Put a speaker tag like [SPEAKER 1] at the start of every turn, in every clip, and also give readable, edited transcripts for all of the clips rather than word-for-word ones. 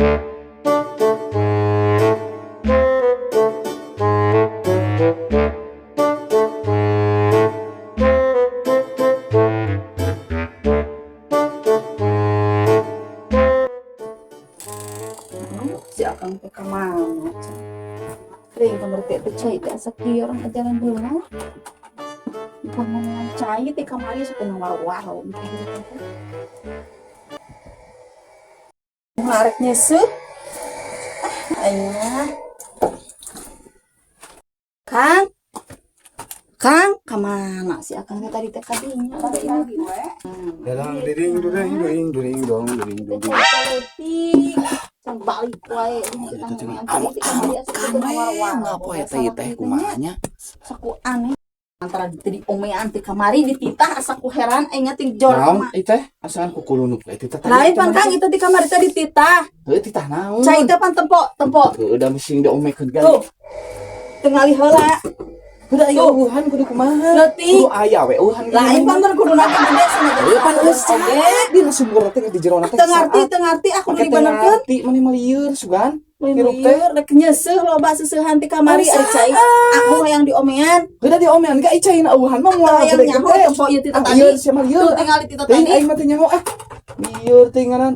[SPEAKER 1] Si akang teh kamana ring kamar teh cai teh sakit orang ke jalan heula ngomong cai teh kamari sakeun waro-waro ngarek nyeseuh ayeuna Kang kamana si akang teh tadi teh ka dinya
[SPEAKER 2] Dadang dering dering dering dering dong dering dong.
[SPEAKER 1] Can balik wae
[SPEAKER 3] Nggak poe teh kumanya
[SPEAKER 1] saku aneh antara di omean ti kamari dititah asa ku heran ingat ting jor
[SPEAKER 2] Naon teh asal ku kulunuk teh teh.
[SPEAKER 1] lain pan Kang itu di kamari tadi dititah
[SPEAKER 2] Heuh titah naon?
[SPEAKER 1] cai teh pan tempo
[SPEAKER 2] Udah mesin diomekeun gali.
[SPEAKER 1] tuh tengali heula
[SPEAKER 2] Udah aya eueuhan kudu kumaha?
[SPEAKER 1] leutik
[SPEAKER 2] Kudu aya we eueuhan.
[SPEAKER 1] lain pan kudu nate gede cenah
[SPEAKER 2] Heuh pan geus oge dina sumber teh di jero teh.
[SPEAKER 1] teu ngarti aku dibenerkeun
[SPEAKER 2] Ngarti mani malieur sugan. Hirup teh.
[SPEAKER 1] lieur rek nyeseuh loba seusehan ti kamari ari cai aku hayang di omean
[SPEAKER 2] Udah diomean ga icaina eueuhan mah moal
[SPEAKER 1] hayang
[SPEAKER 2] gede
[SPEAKER 1] nyaho
[SPEAKER 2] gede.
[SPEAKER 1] tempo ieu ti tadi
[SPEAKER 2] Lieur sia mah lieur.
[SPEAKER 1] tuh tinggal ti
[SPEAKER 2] Teuing
[SPEAKER 1] tadi
[SPEAKER 2] aing mah teh nyaho lieur teh ngaran.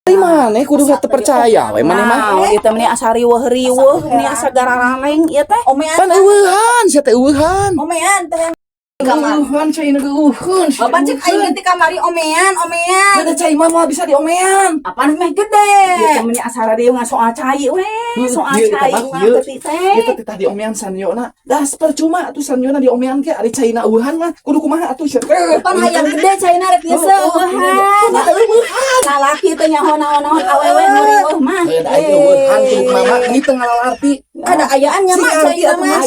[SPEAKER 2] Dari mana kudu teu percaya we maneh mah.
[SPEAKER 4] Ieu teh meni asa riweuh-riweuh, meni asa gararaleng ieu teh.
[SPEAKER 1] omean
[SPEAKER 2] Pan eueuhan sia teh eueuhan.
[SPEAKER 1] omean teh kamar
[SPEAKER 2] Eueuhan cai na eueuhan.
[SPEAKER 1] bapak cek aing ti kamari omean
[SPEAKER 2] Ada cai mah moal bisa diomean.
[SPEAKER 1] apaan meh gede
[SPEAKER 4] Ieu teh meni asa riweuh soal cai we, soal
[SPEAKER 2] Ieu
[SPEAKER 4] cai
[SPEAKER 2] teh
[SPEAKER 4] urang
[SPEAKER 2] ieu.
[SPEAKER 4] teh teh.
[SPEAKER 2] Kita teh tadi omean sanyona. Das percuma atuh sanyona diomean ke ari caina eueuhan mah kudu kumaha atuh sia.
[SPEAKER 1] pan hayang gede caina rek nyeseuh
[SPEAKER 4] Eueuhan. Lalaki teh nyaho naon-naon awewe nu riweuh mah.
[SPEAKER 2] Da eueuhan kudu kumaha ini teu ngalarti.
[SPEAKER 1] ada ayaannya mah caina mah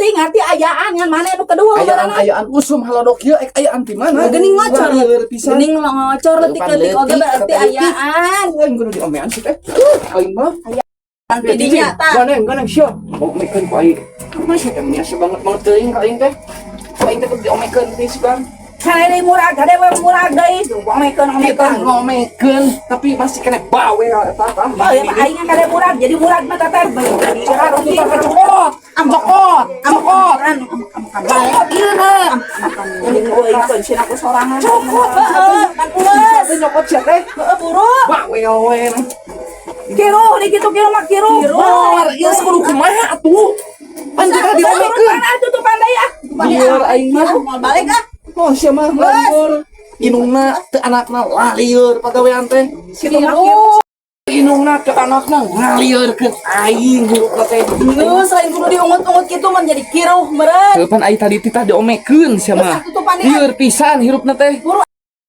[SPEAKER 4] Ngerti ayaan ngan mana nu kedua
[SPEAKER 2] Ayaan usum halodok ieu ayaan ti mana?
[SPEAKER 1] geuning ngocor
[SPEAKER 2] pisan.
[SPEAKER 1] geuning ngocor leutik-leutik oge berarti ayaan
[SPEAKER 2] Aing kudu diomean sih teh. Aing mah
[SPEAKER 1] nanti dinya tah
[SPEAKER 2] ganeng sia. Omekeun ku aing. Masih teh biasa banget teuing ka aing teh. Aing teh kudu diomekeun teh sugan.
[SPEAKER 4] Kana deui murag, gade we murag deui. Omekeun.
[SPEAKER 2] Ngomekeun tapi masih kena bawe eta tah.
[SPEAKER 4] Oh ya mah aing kade murag, jadi murag mah teteh cara rutin kacukot. Ambokot an. Ieu na. Ini euy keun sina ku sorangan. Cukot heeh. Kan uleus.
[SPEAKER 2] Teh nyokot sia teh.
[SPEAKER 4] Heeh buru.
[SPEAKER 2] Bawe we.
[SPEAKER 4] Kiru di kitu kiru mah kiru.
[SPEAKER 2] Bor, ieu kudu kumaha atuh? Panjang diomekeun.
[SPEAKER 4] Tutupan deui ah.
[SPEAKER 2] Lieur aing mah.
[SPEAKER 1] mau balik ah
[SPEAKER 2] Oh sia mah lieur. Inungna teu anakna lalieur pagawean teh.
[SPEAKER 4] Kitu mah kiru.
[SPEAKER 2] Inungna teu anakna ngalieureun aing hirupna teh.
[SPEAKER 1] Nuh, selain kudu diungut-ungut gitu man jadi kiruh meureun.
[SPEAKER 2] Teu pan ai tadi titah diomekeun sia mah.
[SPEAKER 1] Tutupan deui.
[SPEAKER 2] Lieur pisan hirupna teh.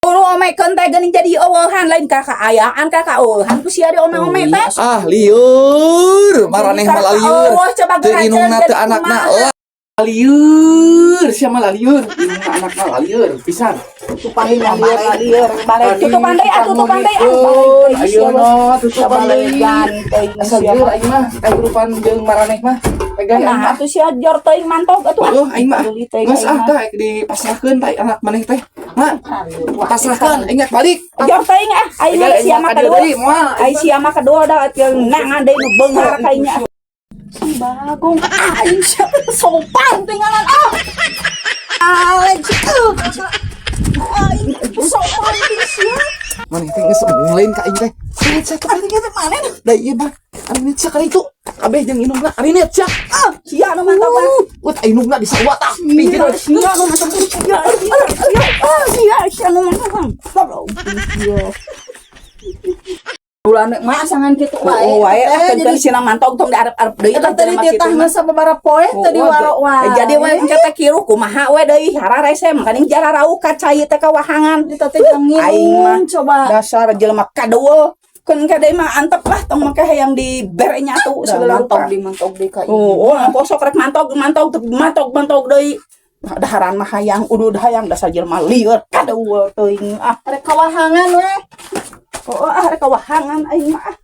[SPEAKER 4] Buru omekeun teh geuning jadi eueuhan lain ka kaayaan ka eueuhan ku sia di ome-ome teh.
[SPEAKER 2] Ah lieur, maraneh mah lalieur.
[SPEAKER 4] Oh, coba
[SPEAKER 2] Teu
[SPEAKER 4] gerajeun
[SPEAKER 2] inungna teu
[SPEAKER 4] jadi
[SPEAKER 2] anakna
[SPEAKER 4] kumaha.
[SPEAKER 2] lalieur, sia mah lalieur. Inungna anakna lalieur pisan.
[SPEAKER 4] Tutupan deui lalieur balik tutupan deui tutupan deui
[SPEAKER 2] Ayeuna tutupan deui.
[SPEAKER 4] ganteng
[SPEAKER 2] Asal lieur aing mah kahirupan jeung maraneh mah. Pegang aing
[SPEAKER 4] nah
[SPEAKER 2] mah.
[SPEAKER 4] atuh sia jor teuing mantog atuh.
[SPEAKER 2] Oh, aing mah. Geus ah tah dipasrahkeun tah anak maneh teh. Mak, pasrahkeun ingat balik.
[SPEAKER 4] Jor teuing aing mah sia mah kedua.
[SPEAKER 2] Moal.
[SPEAKER 4] Aing sia mah kedua da nangan deui nu beungar ka inya. Si Bagong aing sia teh sopan tinggalan Alex aing sopan sia.
[SPEAKER 2] Maneh teh geus mulin ka aing teh. Sia teh paling teh maneh. Da ieu mah. Ari net sia kali itu. Kabeh jeung inungna ari net sia.
[SPEAKER 4] Sia nu mantap
[SPEAKER 2] Wut inungna disawat tah. Pijit
[SPEAKER 4] sia nu mantap sia nu mantap.
[SPEAKER 1] Bulan mah sangan kitu wae.
[SPEAKER 4] Oh wae
[SPEAKER 1] Jadi
[SPEAKER 4] kan sina mantog tong diarep-arep deui
[SPEAKER 1] eta tadi titah geus sababaraha poe teh di waro wae.
[SPEAKER 4] Jadi we kita kiru kumaha we deui hararese makaning jara rauh ka cai teh ka wahangan
[SPEAKER 1] Eta teh jangin
[SPEAKER 4] Aing mah.
[SPEAKER 1] coba.
[SPEAKER 4] dasar jelema kadeul keun kade mah antep lah tong make hayang dibere nyatu segala rupa.
[SPEAKER 1] Mantog di ka.
[SPEAKER 4] Oh posok rek mantog deui. Daharan mah hayang uduh hayang dasar jelema lieur kadeul teuing
[SPEAKER 1] Rek kawahangan we.
[SPEAKER 4] rek kawahangan aing mah